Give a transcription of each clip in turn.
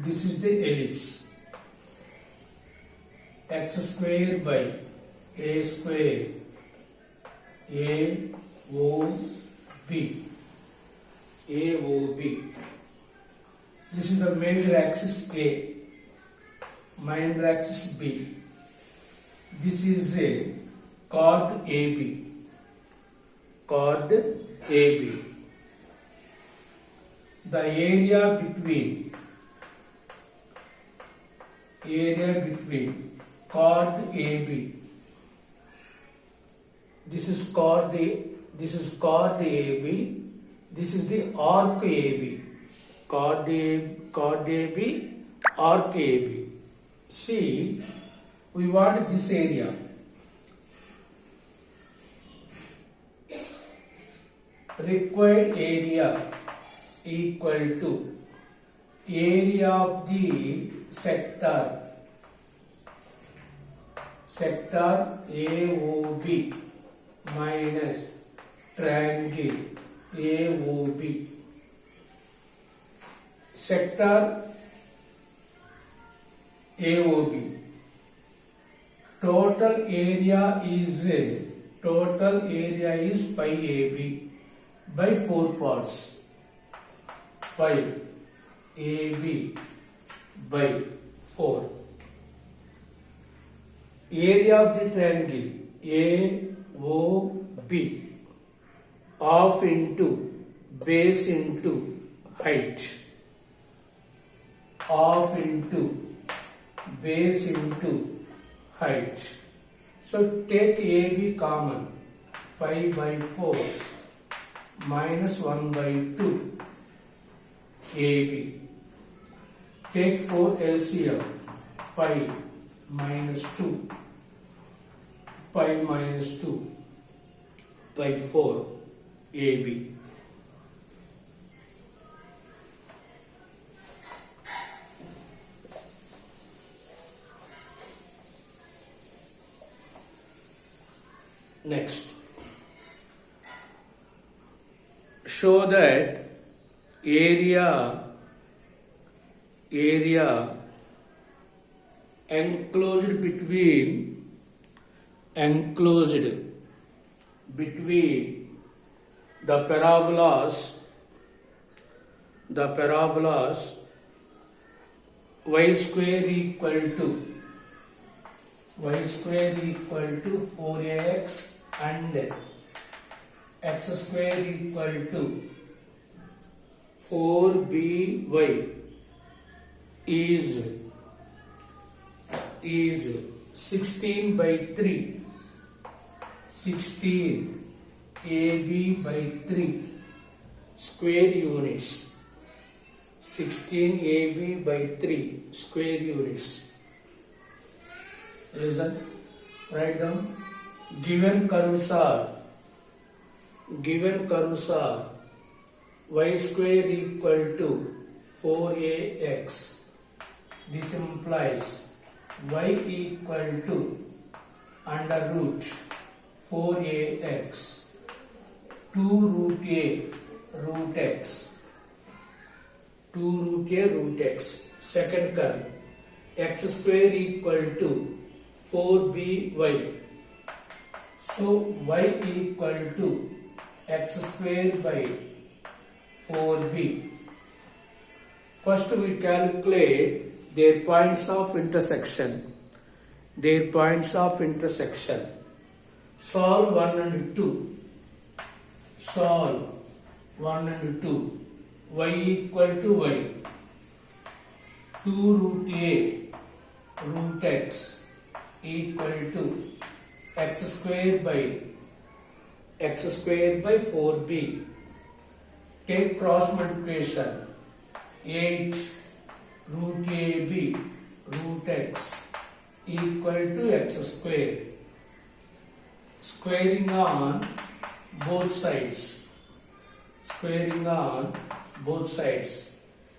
this is the ellipse. X square by a square AOB. AOB. This is the major axis A, minor axis B. This is a chord AB. Chord AB. The area between chord AB. This is chord AB. This is the arc AB. Chord AB, arc AB. See, we want this area. Required area equal to area of the sector AOB minus triangle AOB. Sector AOB. Total area is pi AB by 4 parts. Pi AB by 4. Area of the triangle AOB, half into base into height. Half into base into height. So take AB common. Pi by 4 minus 1 by 2 AB. Take 4 LCM. Pi minus 2. Pi minus 2 by 4 AB. Next, show that area enclosed between the parabolas y square equal to 4ax and x square equal to 4by is 16 by 3. 16 AB by 3 square units. 16 AB by 3 square units. Listen, write down. Given curves are y square equal to 4ax. This implies y equal to under root 4ax 2 root a root x. 2 root a root x. Second curve x square equal to 4by. So y equal to x square by 4b. First we calculate their points of intersection. Solve 1 and 2. Solve 1 and 2. Y equal to y. 2 root a root x equal to x square by 4b. Take cross multiplication. 8 root ab root x equal to x square. Squaring on both sides.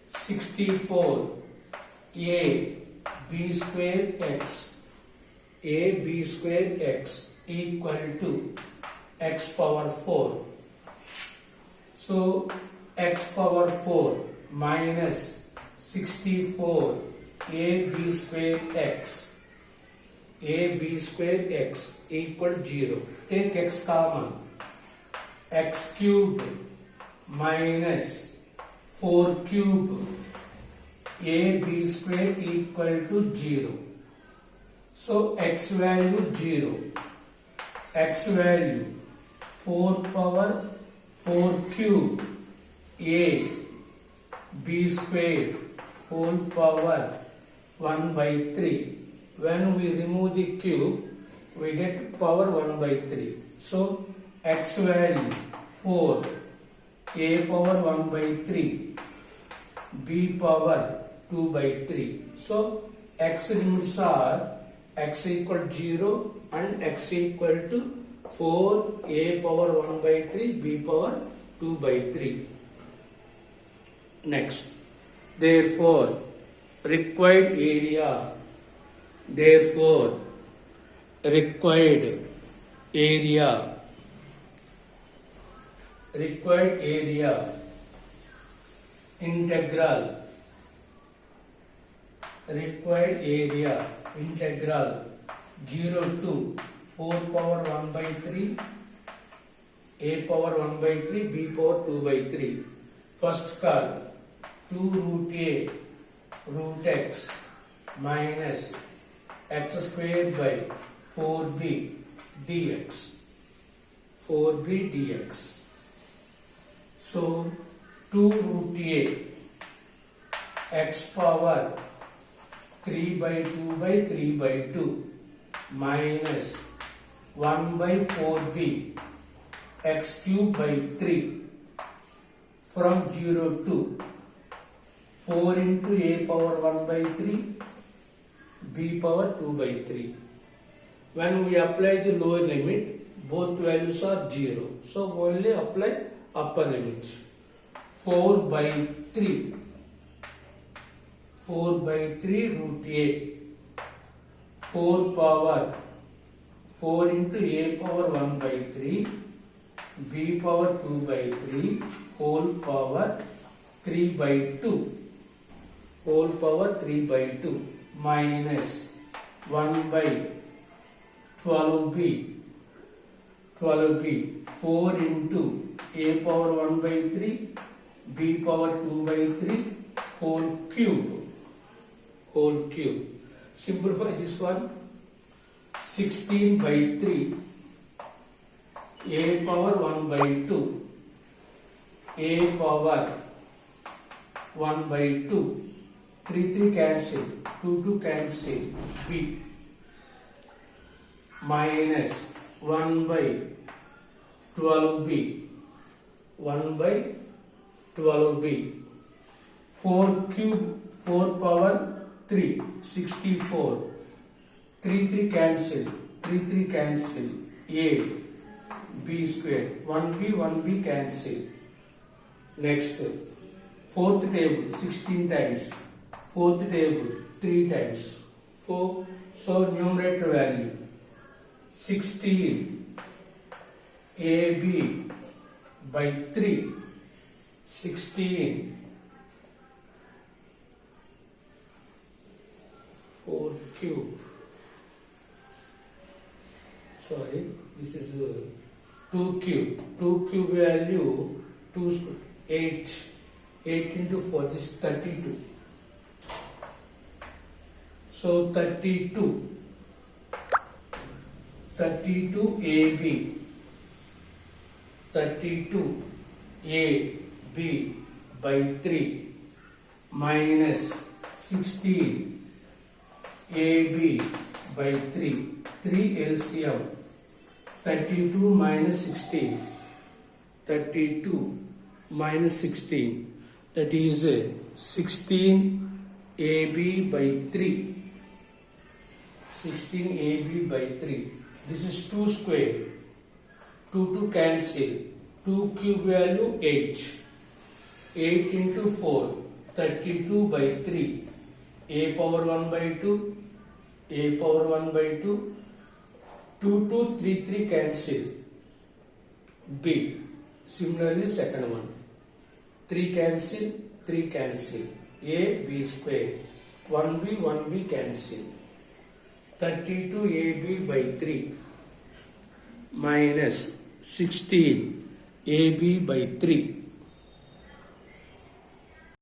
64 a b square x equal to x power 4. So x power 4 minus 64 ab square x, ab square x equal 0. Take x common. X cube minus 4 cube ab square equal to 0. So x value 0. X value 4 power 4 cube a b square whole power 1 by 3. When we remove the cube, we get power 1 by 3. So x value 4 a power 1 by 3 b power 2 by 3. So x limits are x equal 0 and x equal to 4 a power 1 by 3 b power 2 by 3. Next, therefore required area integral 0 to 4 power 1 by 3 a power 1 by 3 b power 2 by 3. First call 2 root a root x minus x squared by 4b dx. So 2 root a x power 3 by 2 by 3 by 2 minus 1 by 4b x cube by 3 from 0 to 4 into a power 1 by 3 b power 2 by 3. When we apply the lower limit, both values are 0. So only apply upper limit. 4 by 3 root a 4 power 4 into a power 1 by 3 b power 2 by 3 whole power 3 by 2 minus 1 by 12b 4 into a power 1 by 3 b power 2 by 3 whole cube. Simplify this one. 16 by 3 a power 1 by 2 a power 1 by 2 3 cancel 2 cancel b minus 1 by 12b 4 cube 4 power 3 64 3 cancel a b square 1b cancel. Next, fourth table 16 times, fourth table 3 times, 4. So numerator value 16 ab by 3 16 4 cube. Sorry, this is 2 cube. 2 cube value 8 into 4, this is 32. So 32 AB by 3 minus 16 AB by 3 LCM 32 minus 16 that is 16 AB by 3 this is 2 square 2 cancel 2 cube value 8 into 4 32 by 3 a power 1 by 2 2 3 cancel b. Similarly second one 3 cancel AB square. 1b cancel. 32AB by 3 minus 16AB by 3.